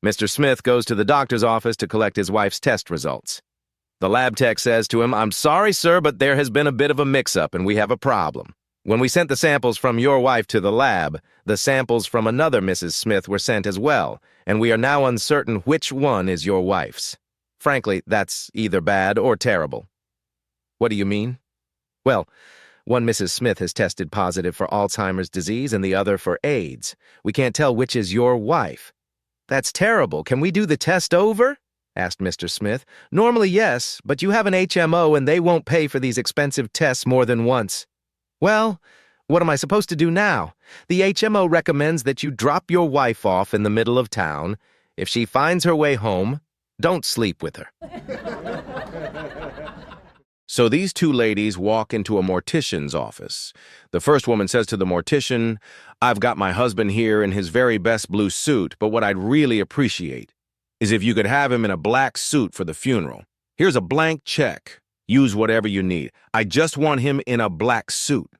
Mr. Smith goes to the doctor's office to collect his wife's test results. The lab tech says to him, "I'm sorry, sir, but there has been a bit of a mix-up and we have a problem. When we sent the samples from your wife to the lab, the samples from another Mrs. Smith were sent as well, and we are now uncertain which one is your wife's. Frankly, that's either bad or terrible." "What do you mean?" "Well, one Mrs. Smith has tested positive for Alzheimer's disease and the other for AIDS. We can't tell which is your wife." "That's terrible. Can we do the test over?" asked Mr. Smith. "Normally, yes, but you have an HMO and they won't pay for these expensive tests more than once." "Well, what am I supposed to do now? The HMO recommends that you drop your wife off in the middle of town. If she finds her way home, don't sleep with her." So these two ladies walk into a mortician's office. The first woman says to the mortician, "I've got my husband here in his very best blue suit, but what I'd really appreciate is if you could have him in a black suit for the funeral. Here's a blank check. Use whatever you need. I just want him in a black suit."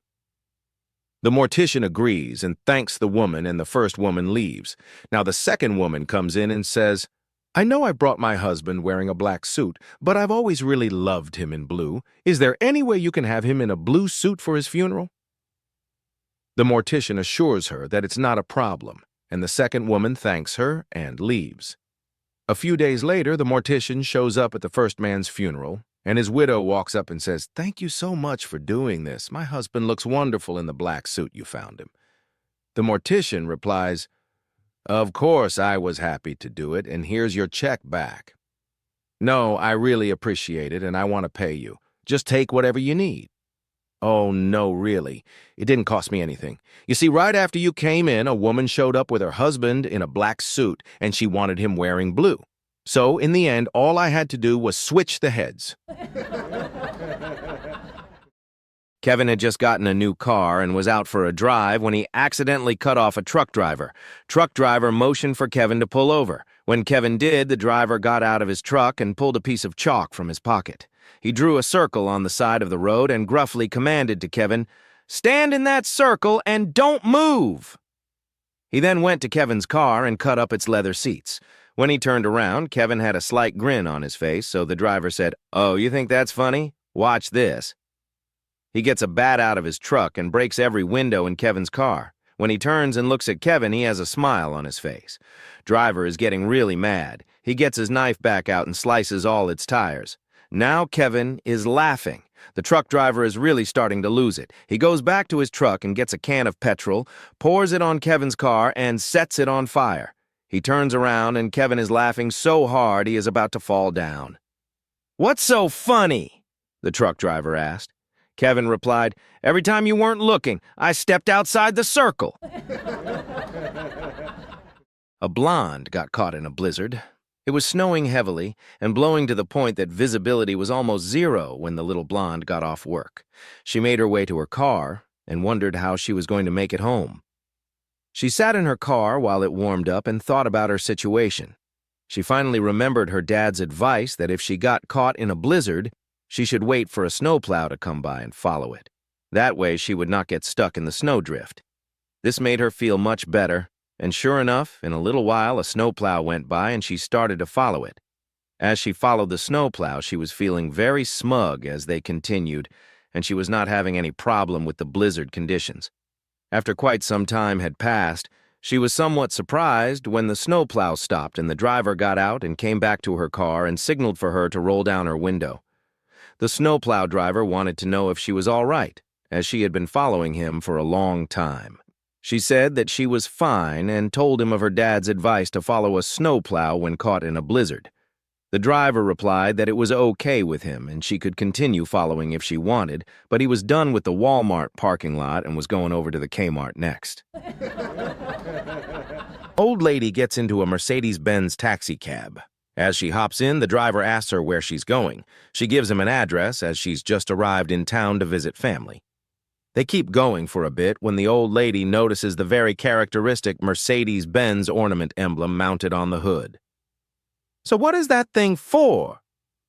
The mortician agrees and thanks the woman, and the first woman leaves. Now the second woman comes in and says, "I know I brought my husband wearing a black suit, but I've always really loved him in blue. Is there any way you can have him in a blue suit for his funeral?" The mortician assures her that it's not a problem, and the second woman thanks her and leaves. A few days later, the mortician shows up at the first man's funeral, and his widow walks up and says, "Thank you so much for doing this. My husband looks wonderful in the black suit you found him." The mortician replies, "Of course I was happy to do it, and here's your check back. No, I really appreciate it, and I want to pay you. Just take whatever you need." "Oh, no, really. It didn't cost me anything. You see, right after you came in, a woman showed up with her husband in a black suit, and she wanted him wearing blue. So, in the end, all I had to do was switch the heads." Kevin had just gotten a new car and was out for a drive when he accidentally cut off a truck driver. Truck driver motioned for Kevin to pull over. When Kevin did, the driver got out of his truck and pulled a piece of chalk from his pocket. He drew a circle on the side of the road and gruffly commanded to Kevin, "Stand in that circle and don't move." He then went to Kevin's car and cut up its leather seats. When he turned around, Kevin had a slight grin on his face, so the driver said, "Oh, you think that's funny? Watch this." He gets a bat out of his truck and breaks every window in Kevin's car. When he turns and looks at Kevin, he has a smile on his face. Driver is getting really mad. He gets his knife back out and slices all its tires. Now Kevin is laughing. The truck driver is really starting to lose it. He goes back to his truck and gets a can of petrol, pours it on Kevin's car, and sets it on fire. He turns around and Kevin is laughing so hard he is about to fall down. "What's so funny?" the truck driver asked. Kevin replied, "Every time you weren't looking, I stepped outside the circle." A blonde got caught in a blizzard. It was snowing heavily and blowing to the point that visibility was almost zero when the little blonde got off work. She made her way to her car and wondered how she was going to make it home. She sat in her car while it warmed up and thought about her situation. She finally remembered her dad's advice that if she got caught in a blizzard, she should wait for a snowplow to come by and follow it. That way she would not get stuck in the snowdrift. This made her feel much better, and sure enough, in a little while a snowplow went by and she started to follow it. As she followed the snowplow, she was feeling very smug as they continued, and she was not having any problem with the blizzard conditions. After quite some time had passed, she was somewhat surprised when the snowplow stopped and the driver got out and came back to her car and signaled for her to roll down her window. The snowplow driver wanted to know if she was all right, as she had been following him for a long time. She said that she was fine and told him of her dad's advice to follow a snowplow when caught in a blizzard. The driver replied that it was okay with him and she could continue following if she wanted, but he was done with the Walmart parking lot and was going over to the Kmart next. Old lady gets into a Mercedes-Benz taxi cab. As she hops in, the driver asks her where she's going. She gives him an address as she's just arrived in town to visit family. They keep going for a bit when the old lady notices the very characteristic Mercedes-Benz ornament emblem mounted on the hood. "So what is that thing for?"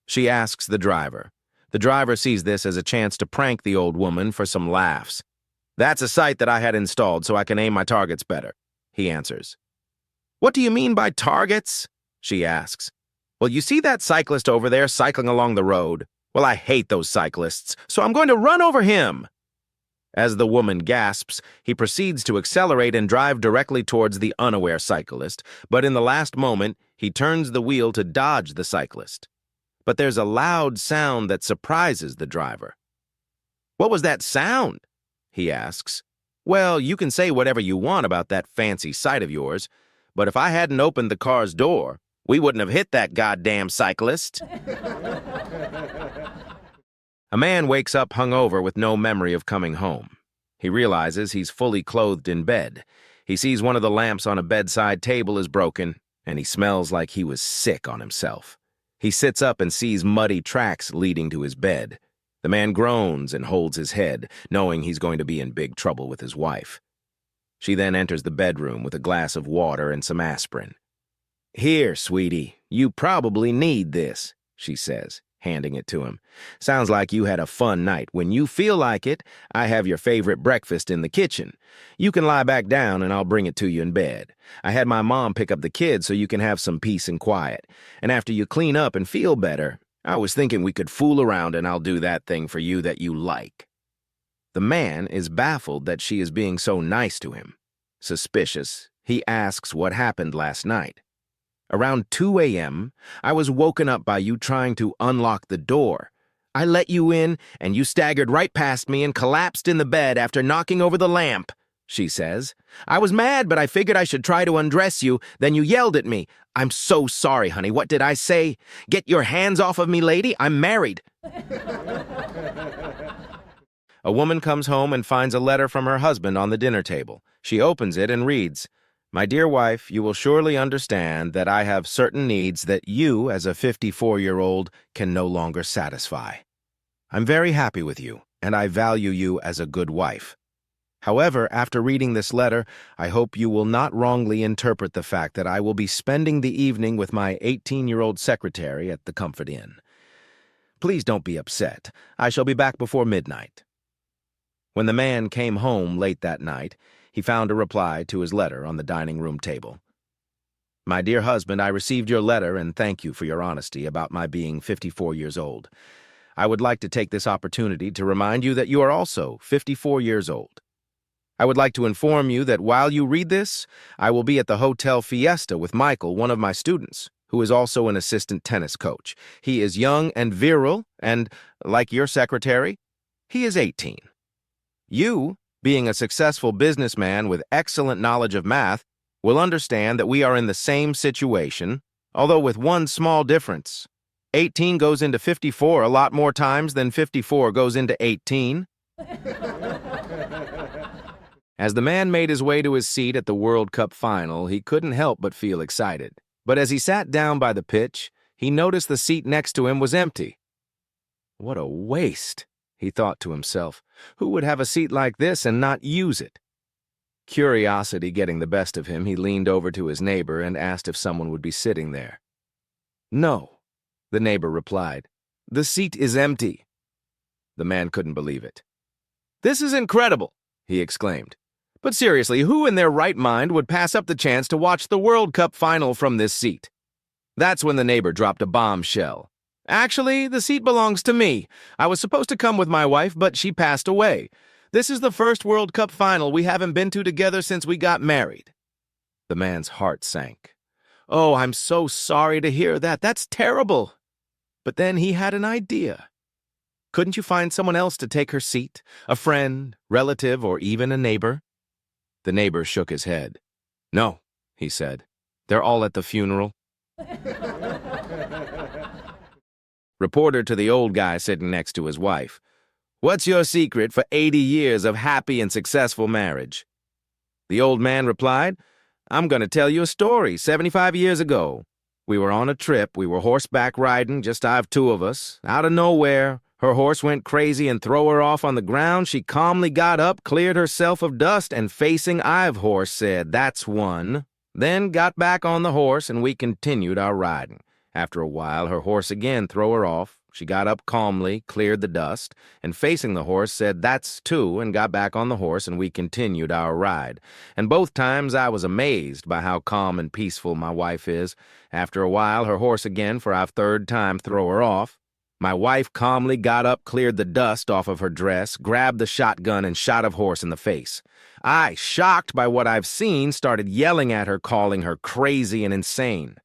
she asks the driver. The driver sees this as a chance to prank the old woman for some laughs. "That's a sight that I had installed so I can aim my targets better," he answers. "What do you mean by targets?" she asks. "Well, you see that cyclist over there cycling along the road? Well, I hate those cyclists, so I'm going to run over him." As the woman gasps, he proceeds to accelerate and drive directly towards the unaware cyclist, but in the last moment, he turns the wheel to dodge the cyclist. But there's a loud sound that surprises the driver. "What was that sound?" he asks. "Well, you can say whatever you want about that fancy sight of yours, but if I hadn't opened the car's door, we wouldn't have hit that goddamn cyclist." A man wakes up hungover with no memory of coming home. He realizes he's fully clothed in bed. He sees one of the lamps on a bedside table is broken, and he smells like he was sick on himself. He sits up and sees muddy tracks leading to his bed. The man groans and holds his head, knowing he's going to be in big trouble with his wife. She then enters the bedroom with a glass of water and some aspirin. "Here, sweetie, you probably need this," she says, handing it to him. "Sounds like you had a fun night. When you feel like it, I have your favorite breakfast in the kitchen. You can lie back down and I'll bring it to you in bed. I had my mom pick up the kids so you can have some peace and quiet. And after you clean up and feel better, I was thinking we could fool around and I'll do that thing for you that you like." The man is baffled that she is being so nice to him. Suspicious, he asks what happened last night. "Around 2 a.m., I was woken up by you trying to unlock the door. I let you in, and you staggered right past me and collapsed in the bed after knocking over the lamp," she says. "I was mad, but I figured I should try to undress you. Then you yelled at me. I'm so sorry, honey. What did I say? Get your hands off of me, lady. I'm married." A woman comes home and finds a letter from her husband on the dinner table. She opens it and reads, "My dear wife, you will surely understand that I have certain needs that you, as a 54-year-old, can no longer satisfy. I'm very happy with you, and I value you as a good wife. However, after reading this letter, I hope you will not wrongly interpret the fact that I will be spending the evening with my 18-year-old secretary at the Comfort Inn. Please don't be upset. I shall be back before midnight." When the man came home late that night, he found a reply to his letter on the dining room table. "My dear husband, I received your letter and thank you for your honesty about my being 54 years old. I would like to take this opportunity to remind you that you are also 54 years old. I would like to inform you that while you read this, I will be at the Hotel Fiesta with Michael, one of my students, who is also an assistant tennis coach. He is young and virile, and, like your secretary, he is 18. You, being a successful businessman with excellent knowledge of math, will understand that we are in the same situation, although with one small difference. 18 goes into 54 a lot more times than 54 goes into 18. As the man made his way to his seat at the World Cup final, he couldn't help but feel excited. But as he sat down by the pitch, he noticed the seat next to him was empty. "What a waste," he thought to himself. "Who would have a seat like this and not use it?" Curiosity getting the best of him, he leaned over to his neighbor and asked if someone would be sitting there. "No," the neighbor replied. "The seat is empty." The man couldn't believe it. "This is incredible," he exclaimed. "But seriously, who in their right mind would pass up the chance to watch the World Cup final from this seat?" That's when the neighbor dropped a bombshell. "Actually, the seat belongs to me. I was supposed to come with my wife, but she passed away. This is the first World Cup final we haven't been to together since we got married." The man's heart sank. "Oh, I'm so sorry to hear that. That's terrible." But then he had an idea. "Couldn't you find someone else to take her seat? A friend, relative, or even a neighbor?" The neighbor shook his head. "No," he said. "They're all at the funeral." Reporter to the old guy sitting next to his wife. "What's your secret for 80 years of happy and successful marriage?" The old man replied, "I'm going to tell you a story. 75 years ago, we were on a trip. We were horseback riding, just two of us. Out of nowhere, her horse went crazy and threw her off on the ground. She calmly got up, cleared herself of dust, and facing I've horse said, 'That's one.' Then got back on the horse, and we continued our riding. After a while, her horse again threw her off. She got up calmly, cleared the dust, and facing the horse said, "That's two," and got back on the horse, and we continued our ride. And both times I was amazed by how calm and peaceful my wife is. After a while, her horse again, for our third time, throw her off. My wife calmly got up, cleared the dust off of her dress, grabbed the shotgun, and shot her horse in the face. I, shocked by what I've seen, started yelling at her, calling her crazy and insane.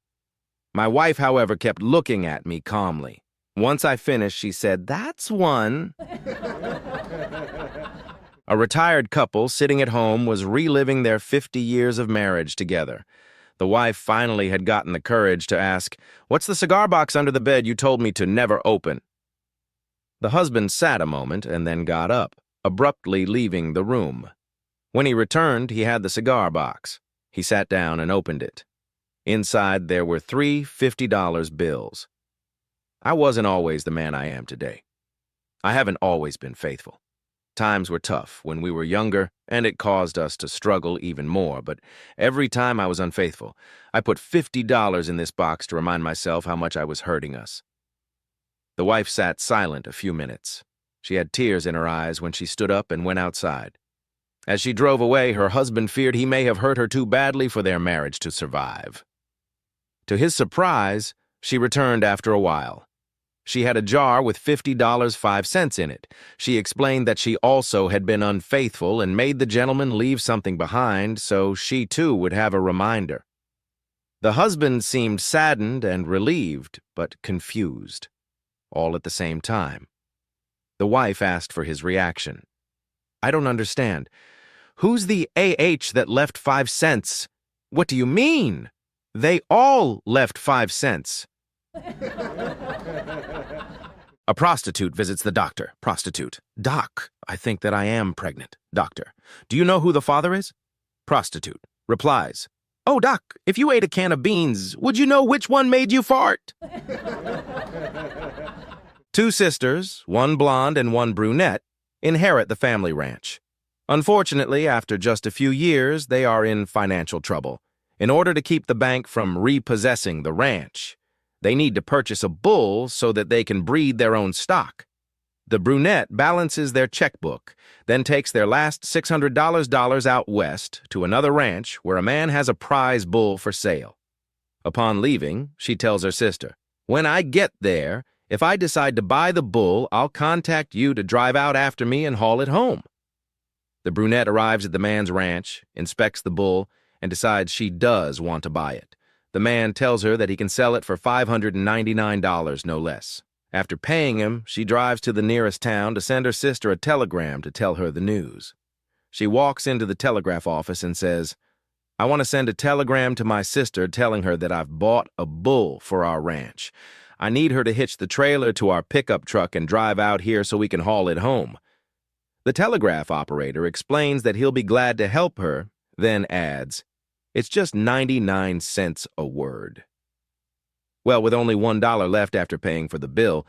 My wife, however, kept looking at me calmly. Once I finished, she said, "That's one." A retired couple sitting at home was reliving their 50 years of marriage together. The wife finally had gotten the courage to ask, "What's the cigar box under the bed you told me to never open?" The husband sat a moment and then got up, abruptly leaving the room. When he returned, he had the cigar box. He sat down and opened it. Inside, there were 3 $50 bills. I wasn't always the man I am today. I haven't always been faithful. Times were tough when we were younger, and it caused us to struggle even more, but every time I was unfaithful, I put $50 in this box to remind myself how much I was hurting us. The wife sat silent a few minutes. She had tears in her eyes when she stood up and went outside. As she drove away, her husband feared he may have hurt her too badly for their marriage to survive. To his surprise, she returned after a while. She had a jar with $50.05 in it. She explained that she also had been unfaithful and made the gentleman leave something behind so she too would have a reminder. The husband seemed saddened and relieved, but confused, all at the same time. The wife asked for his reaction. "I don't understand. Who's the AH that left 5 cents? What do you mean? They all left 5 cents. A prostitute visits the doctor. Prostitute: "Doc, I think that I am pregnant." Doctor: "Do you know who the father is?" Prostitute replies, "Oh, doc, if you ate a can of beans, would you know which one made you fart?" 2 sisters, one blonde and one brunette, inherit the family ranch. Unfortunately, after just a few years, they are in financial trouble. In order to keep the bank from repossessing the ranch, they need to purchase a bull so that they can breed their own stock. The brunette balances their checkbook, then takes their last $600 out west to another ranch where a man has a prize bull for sale. Upon leaving, she tells her sister, "When I get there, if I decide to buy the bull, I'll contact you to drive out after me and haul it home." The brunette arrives at the man's ranch, inspects the bull, and decides she does want to buy it. The man tells her that he can sell it for $599, no less. After paying him, she drives to the nearest town to send her sister a telegram to tell her the news. She walks into the telegraph office and says, "I want to send a telegram to my sister telling her that I've bought a bull for our ranch. I need her to hitch the trailer to our pickup truck and drive out here so we can haul it home." The telegraph operator explains that he'll be glad to help her, then adds, "It's just 99 cents a word." Well, with only $1 left after paying for the bill,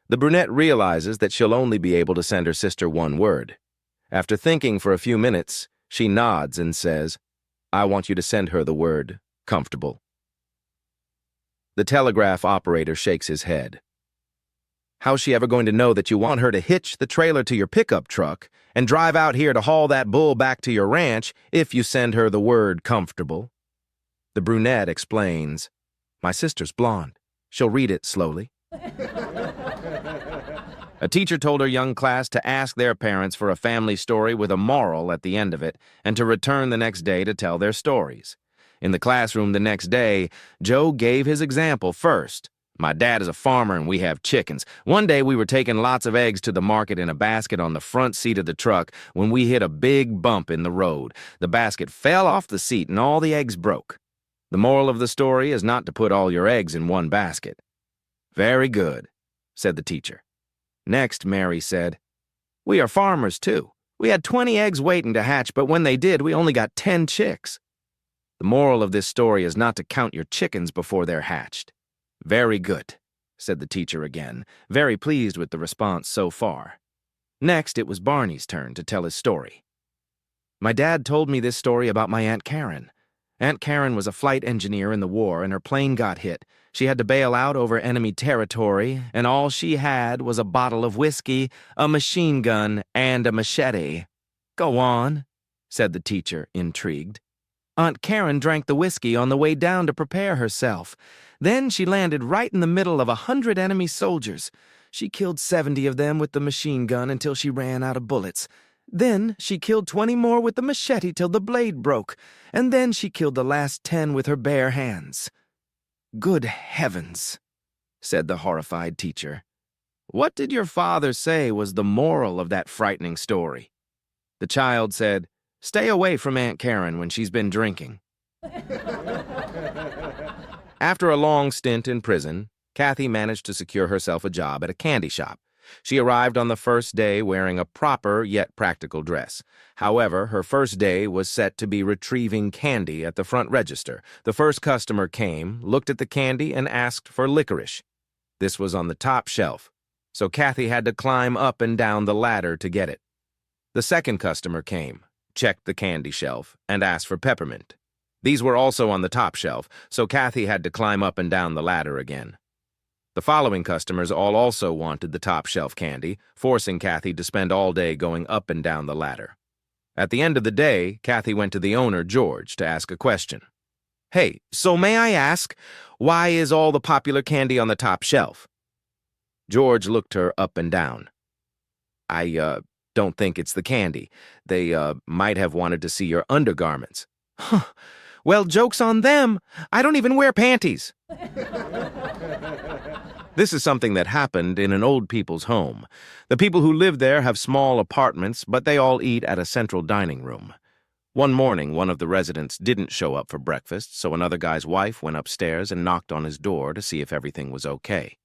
the brunette realizes that she'll only be able to send her sister one word. After thinking for a few minutes, she nods and says, "I want you to send her the word comfortable." The telegraph operator shakes his head. "How's she ever going to know that you want her to hitch the trailer to your pickup truck and drive out here to haul that bull back to your ranch if you send her the word comfortable?" The brunette explains, "My sister's blonde. She'll read it slowly." A teacher told her young class to ask their parents for a family story with a moral at the end of it and to return the next day to tell their stories. In the classroom the next day, Joe gave his example first. "My dad is a farmer and we have chickens. One day we were taking lots of eggs to the market in a basket on the front seat of the truck when we hit a big bump in the road. The basket fell off the seat and all the eggs broke. The moral of the story is not to put all your eggs in one basket." "Very good," said the teacher. Next, Mary said, "We are farmers too. We had 20 eggs waiting to hatch, but when they did, we only got 10 chicks. The moral of this story is not to count your chickens before they're hatched." "Very good," said the teacher again, very pleased with the response so far. Next, it was Barney's turn to tell his story. "My dad told me this story about my Aunt Karen. Aunt Karen was a flight engineer in the war and her plane got hit, She had to bail out over enemy territory, and all she had was a bottle of whiskey, a machine gun, and a machete. "Go on," said the teacher, intrigued. Aunt Karen drank the whiskey on the way down to prepare herself. Then she landed right in the middle of 100 enemy soldiers. She killed 70 of them with the machine gun until she ran out of bullets. Then she killed 20 more with the machete till the blade broke, and then she killed the last 10 with her bare hands. "Good heavens," said the horrified teacher. "What did your father say was the moral of that frightening story?" The child said, "Stay away from Aunt Karen when she's been drinking." After a long stint in prison, Kathy managed to secure herself a job at a candy shop. She arrived on the first day wearing a proper yet practical dress. However, her first day was set to be retrieving candy at the front register. The first customer came, looked at the candy, and asked for licorice. This was on the top shelf, so Kathy had to climb up and down the ladder to get it. The second customer came, checked the candy shelf, and asked for peppermint. These were also on the top shelf, so Kathy had to climb up and down the ladder again. The following customers all also wanted the top shelf candy, forcing Kathy to spend all day going up and down the ladder. At the end of the day, Kathy went to the owner, George, to ask a question. "Hey, so may I ask, why is all the popular candy on the top shelf?" George looked her up and down. I don't think it's the candy. They might have wanted to see your undergarments." "Huh. Well, joke's on them. I don't even wear panties." This is something that happened in an old people's home. The people who live there have small apartments, but they all eat at a central dining room. One morning, one of the residents didn't show up for breakfast, so another guy's wife went upstairs and knocked on his door to see if everything was okay.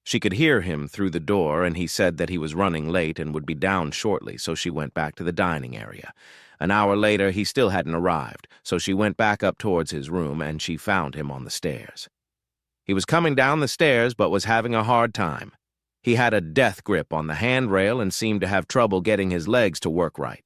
She could hear him through the door, and he said that he was running late and would be down shortly, so she went back to the dining area. An hour later, he still hadn't arrived, so she went back up towards his room, and she found him on the stairs. He was coming down the stairs, but was having a hard time. He had a death grip on the handrail and seemed to have trouble getting his legs to work right.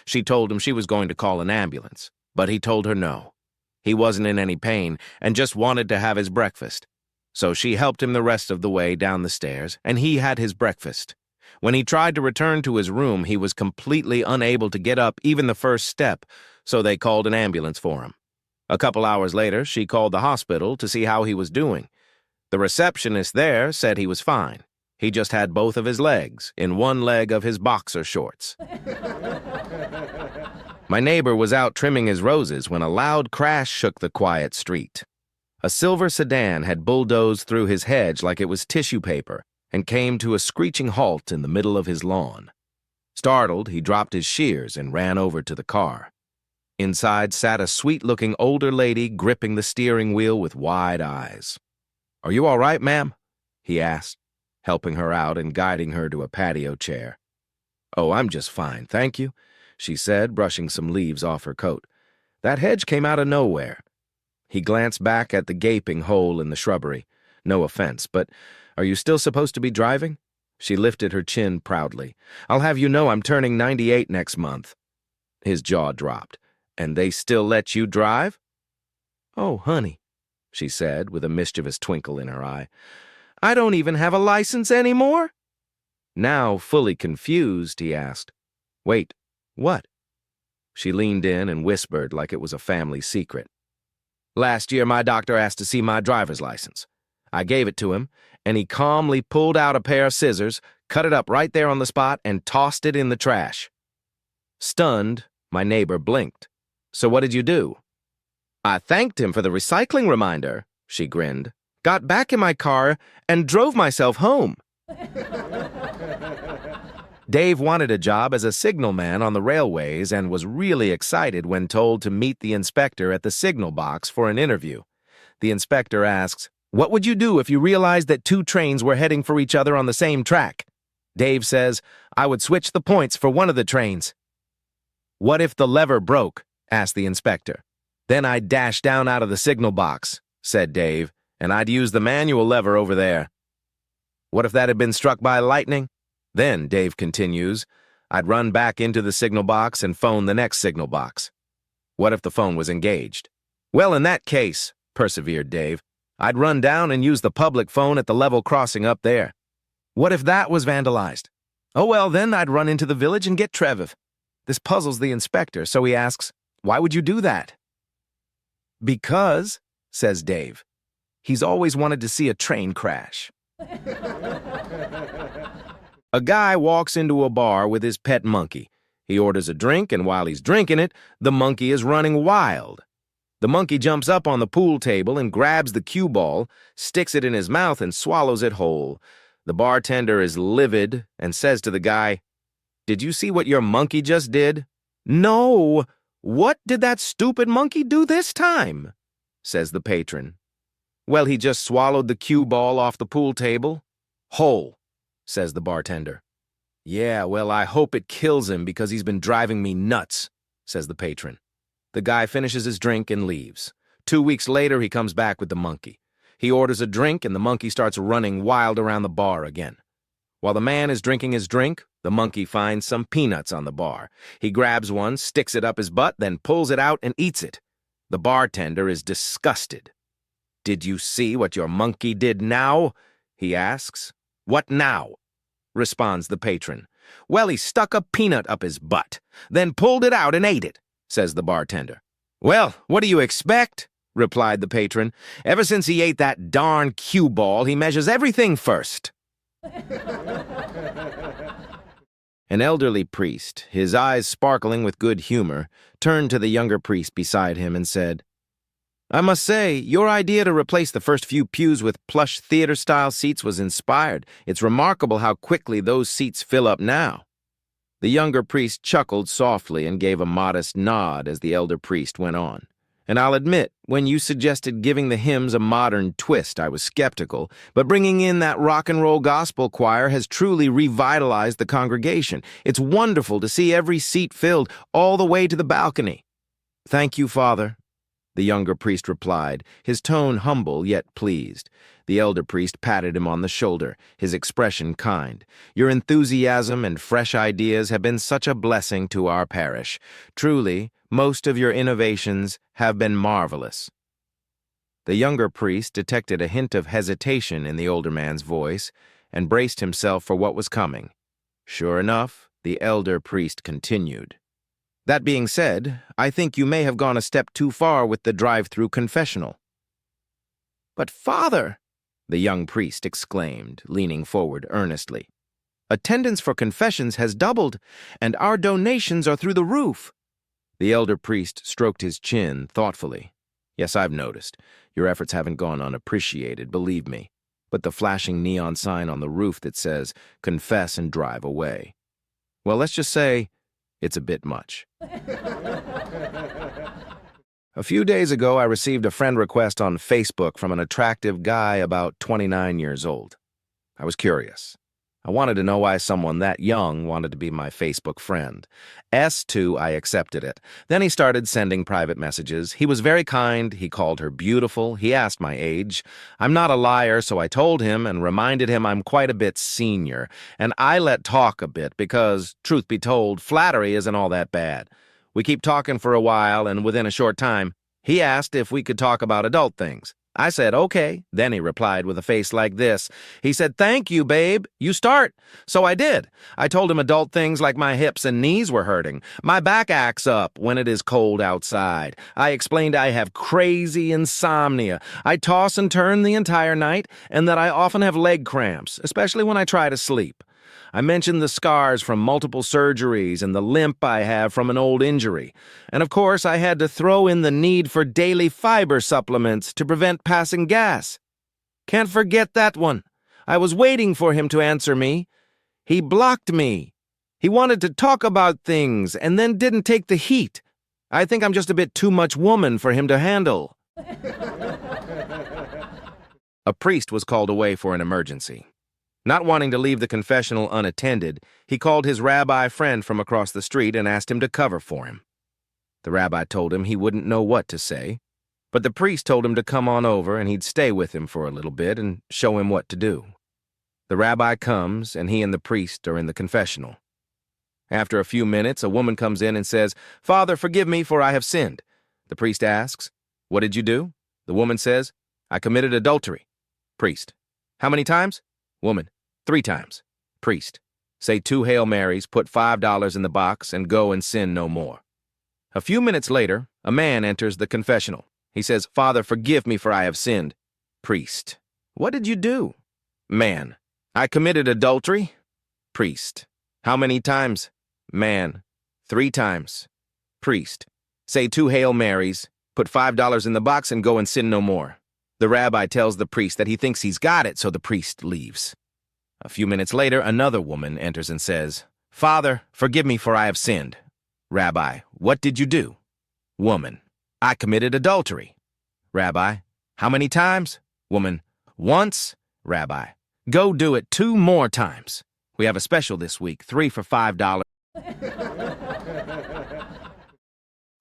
She told him she was going to call an ambulance, but he told her no. He wasn't in any pain and just wanted to have his breakfast. So she helped him the rest of the way down the stairs, and he had his breakfast. When he tried to return to his room, he was completely unable to get up even the first step, so they called an ambulance for him. A couple hours later, she called the hospital to see how he was doing. The receptionist there said he was fine. He just had both of his legs in one leg of his boxer shorts. My neighbor was out trimming his roses when a loud crash shook the quiet street. A silver sedan had bulldozed through his hedge like it was tissue paper and came to a screeching halt in the middle of his lawn. Startled, he dropped his shears and ran over to the car. Inside sat a sweet-looking older lady gripping the steering wheel with wide eyes. "Are you all right, ma'am?" he asked, helping her out and guiding her to a patio chair. "Oh, I'm just fine, thank you," she said, brushing some leaves off her coat. "That hedge came out of nowhere." He glanced back at the gaping hole in the shrubbery. "No offense, but are you still supposed to be driving?" She lifted her chin proudly. "I'll have you know I'm turning 98 next month." His jaw dropped. "And they still let you drive?" "Oh, honey," she said with a mischievous twinkle in her eye. "I don't even have a license anymore?" Now, fully confused, he asked, "Wait, what?" She leaned in and whispered like it was a family secret. "Last year, my doctor asked to see my driver's license. I gave it to him, and he calmly pulled out a pair of scissors, cut it up right there on the spot, and tossed it in the trash." Stunned, my neighbor blinked. "So what did you do?" "I thanked him for the recycling reminder," she grinned, "got back in my car, and drove myself home." Dave wanted a job as a signalman on the railways and was really excited when told to meet the inspector at the signal box for an interview. The inspector asks, "What would you do if you realized that two trains were heading for each other on the same track?" Dave says, "I would switch the points for one of the trains." "What if the lever broke?" asked the inspector. "Then I'd dash down out of the signal box," said Dave, "and I'd use the manual lever over there." "What if that had been struck by lightning?" "Then," Dave continues, "I'd run back into the signal box and phone the next signal box." "What if the phone was engaged?" "Well, in that case," persevered Dave, I'd run down and use the public phone at the level crossing up there. What if that was vandalized? Oh well, then I'd run into the village and get Treviv. This puzzles the inspector, so he asks, "Why would you do that?" "Because," says Dave, "he's always wanted to see a train crash." A guy walks into a bar with his pet monkey. He orders a drink, and while he's drinking it, the monkey is running wild. The monkey jumps up on the pool table and grabs the cue ball, sticks it in his mouth, and swallows it whole. The bartender is livid and says to the guy, "Did you see what your monkey just did?" "No! What did that stupid monkey do this time?" says the patron. "Well, he just swallowed the cue ball off the pool table. Whole," says the bartender. "Yeah, well, I hope it kills him because he's been driving me nuts," says the patron. The guy finishes his drink and leaves. 2 weeks later, he comes back with the monkey. He orders a drink, and the monkey starts running wild around the bar again. While the man is drinking his drink, the monkey finds some peanuts on the bar. He grabs one, sticks it up his butt, then pulls it out and eats it. The bartender is disgusted. "Did you see what your monkey did now?" he asks. "What now?" responds the patron. "Well, he stuck a peanut up his butt, then pulled it out and ate it," says the bartender. "Well, what do you expect?" replied the patron. "Ever since he ate that darn cue ball, he measures everything first." An elderly priest, his eyes sparkling with good humor, turned to the younger priest beside him and said, "I must say, your idea to replace the first few pews with plush theater-style seats was inspired. It's remarkable how quickly those seats fill up now." The younger priest chuckled softly and gave a modest nod as the elder priest went on. "And I'll admit, when you suggested giving the hymns a modern twist, I was skeptical, but bringing in that rock and roll gospel choir has truly revitalized the congregation. It's wonderful to see every seat filled all the way to the balcony." "Thank you, Father," the younger priest replied, his tone humble yet pleased. The elder priest patted him on the shoulder, his expression kind. "Your enthusiasm and fresh ideas have been such a blessing to our parish. Truly, most of your innovations have been marvelous." The younger priest detected a hint of hesitation in the older man's voice and braced himself for what was coming. Sure enough, the elder priest continued. "That being said, I think you may have gone a step too far with the drive-through confessional." "But, Father," the young priest exclaimed, leaning forward earnestly, "attendance for confessions has doubled, and our donations are through the roof." The elder priest stroked his chin thoughtfully. "Yes, I've noticed. Your efforts haven't gone unappreciated, believe me. But the flashing neon sign on the roof that says, 'Confess and drive away.' Well, let's just say it's a bit much." A few days ago, I received a friend request on Facebook from an attractive guy about 29 years old. I was curious. I wanted to know why someone that young wanted to be my Facebook friend. S2, I accepted it. Then he started sending private messages. He was very kind. He called her beautiful. He asked my age. I'm not a liar, so I told him and reminded him I'm quite a bit senior. And I let talk a bit because, truth be told, flattery isn't all that bad. We keep talking for a while, and within a short time, he asked if we could talk about adult things. I said, okay. Then he replied with a face like this. He said, "Thank you, babe. You start." So I did. I told him adult things like my hips and knees were hurting. My back acts up when it is cold outside. I explained I have crazy insomnia. I toss and turn the entire night, and that I often have leg cramps, especially when I try to sleep. I mentioned the scars from multiple surgeries and the limp I have from an old injury. And of course, I had to throw in the need for daily fiber supplements to prevent passing gas. Can't forget that one. I was waiting for him to answer me. He blocked me. He wanted to talk about things and then didn't take the heat. I think I'm just a bit too much woman for him to handle. A priest was called away for an emergency. Not wanting to leave the confessional unattended, he called his rabbi friend from across the street and asked him to cover for him. The rabbi told him he wouldn't know what to say, but the priest told him to come on over and he'd stay with him for a little bit and show him what to do. The rabbi comes, and he and the priest are in the confessional. After a few minutes, a woman comes in and says, "Father, forgive me, for I have sinned." The priest asks, "What did you do?" The woman says, I committed adultery. Priest. How many times? Woman. 3 times. Priest. Say 2 Hail Marys, put $5 in the box, and go and sin no more. A few minutes later, a man enters the confessional. He says, Father, forgive me for I have sinned. Priest. What did you do? Man. I committed adultery. Priest. How many times? Man. 3 times. Priest. Say 2 Hail Marys, put $5 in the box, and go and sin no more. The rabbi tells the priest that he thinks he's got it, so the priest leaves. A few minutes later, another woman enters and says, Father, forgive me for I have sinned. Rabbi, what did you do? Woman, I committed adultery. Rabbi, how many times? Woman, once. Rabbi, go do it 2 more times. We have a special this week, 3 for $5.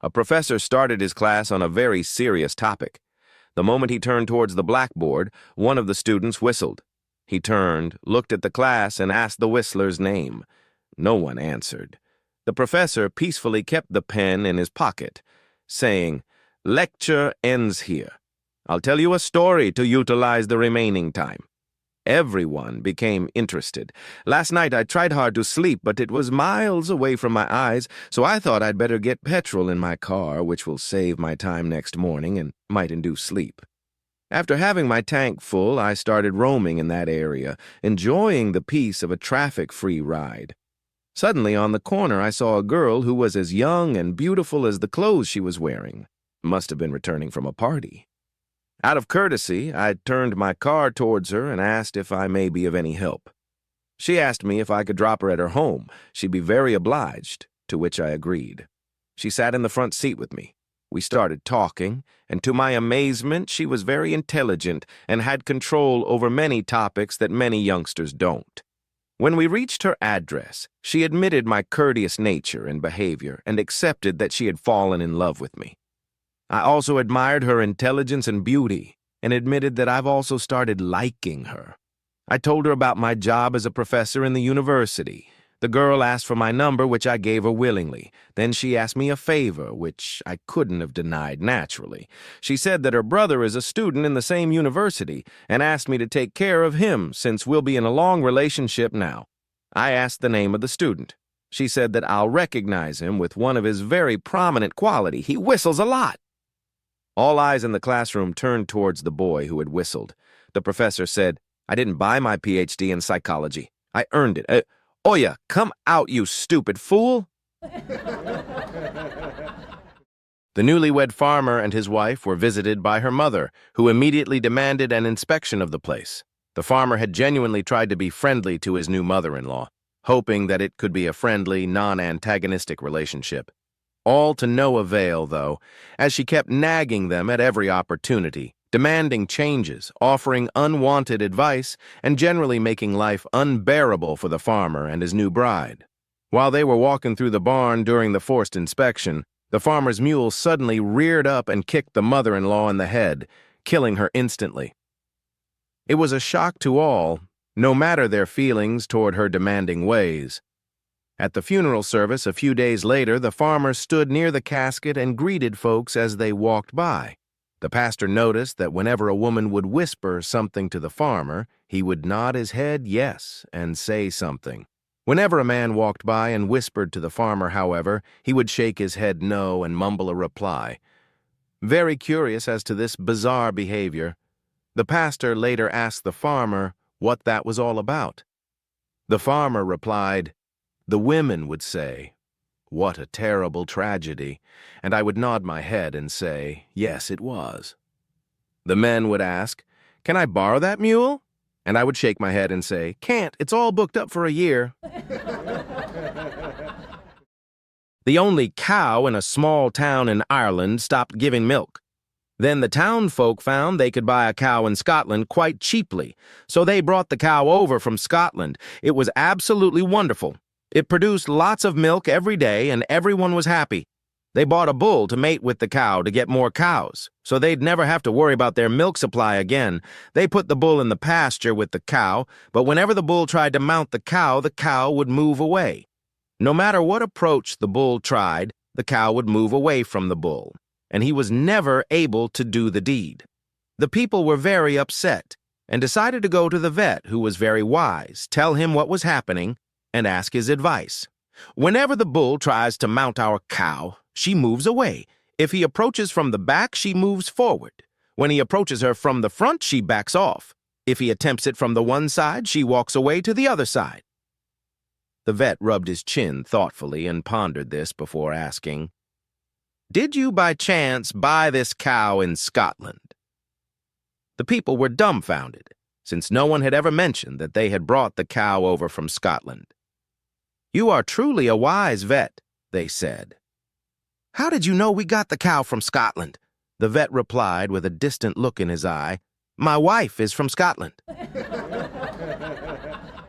A professor started his class on a very serious topic. The moment he turned towards the blackboard, one of the students whistled. He turned, looked at the class, and asked the whistler's name. No one answered. The professor peacefully kept the pen in his pocket, saying, Lecture ends here. I'll tell you a story to utilize the remaining time. Everyone became interested. Last night I tried hard to sleep, but it was miles away from my eyes, so I thought I'd better get petrol in my car, which will save my time next morning and might induce sleep. After having my tank full, I started roaming in that area, enjoying the peace of a traffic-free ride. Suddenly, on the corner, I saw a girl who was as young and beautiful as the clothes she was wearing. Must have been returning from a party. Out of courtesy, I turned my car towards her and asked if I may be of any help. She asked me if I could drop her at her home. She'd be very obliged, to which I agreed. She sat in the front seat with me. We started talking, and to my amazement, she was very intelligent and had control over many topics that many youngsters don't. When we reached her address, she admitted my courteous nature and behavior and accepted that she had fallen in love with me. I also admired her intelligence and beauty and admitted that I've also started liking her. I told her about my job as a professor in the university. The girl asked for my number, which I gave her willingly. Then she asked me a favor, which I couldn't have denied naturally. She said that her brother is a student in the same university and asked me to take care of him since we'll be in a long relationship now. I asked the name of the student. She said that I'll recognize him with one of his very prominent quality. He whistles a lot. All eyes in the classroom turned towards the boy who had whistled. The professor said, I didn't buy my PhD in psychology. I earned it. Oya, come out, you stupid fool! The newlywed farmer and his wife were visited by her mother, who immediately demanded an inspection of the place. The farmer had genuinely tried to be friendly to his new mother-in-law, hoping that it could be a friendly, non-antagonistic relationship. All to no avail, though, as she kept nagging them at every opportunity, demanding changes, offering unwanted advice, and generally making life unbearable for the farmer and his new bride. While they were walking through the barn during the forced inspection, the farmer's mule suddenly reared up and kicked the mother-in-law in the head, killing her instantly. It was a shock to all, no matter their feelings toward her demanding ways. At the funeral service a few days later, the farmer stood near the casket and greeted folks as they walked by. The pastor noticed that whenever a woman would whisper something to the farmer, he would nod his head yes and say something. Whenever a man walked by and whispered to the farmer, however, he would shake his head no and mumble a reply. Very curious as to this bizarre behavior, the pastor later asked the farmer what that was all about. The farmer replied, the women would say, what a terrible tragedy, and I would nod my head and say, yes, it was. The men would ask, can I borrow that mule? And I would shake my head and say, can't, it's all booked up for a year. The only cow in a small town in Ireland stopped giving milk. Then the town folk found they could buy a cow in Scotland quite cheaply, so they brought the cow over from Scotland. It was absolutely wonderful. It produced lots of milk every day, and everyone was happy. They bought a bull to mate with the cow to get more cows, so they'd never have to worry about their milk supply again. They put the bull in the pasture with the cow, but whenever the bull tried to mount the cow would move away. No matter what approach the bull tried, the cow would move away from the bull, and he was never able to do the deed. The people were very upset and decided to go to the vet, who was very wise, tell him what was happening, and ask his advice. Whenever the bull tries to mount our cow, she moves away. If he approaches from the back, she moves forward. When he approaches her from the front, she backs off. If he attempts it from the one side, she walks away to the other side. The vet rubbed his chin thoughtfully and pondered this before asking, "Did you by chance buy this cow in Scotland?" The people were dumbfounded, since no one had ever mentioned that they had brought the cow over from Scotland. "You are truly a wise vet," they said. "How did you know we got the cow from Scotland?" The vet replied with a distant look in his eye. "My wife is from Scotland."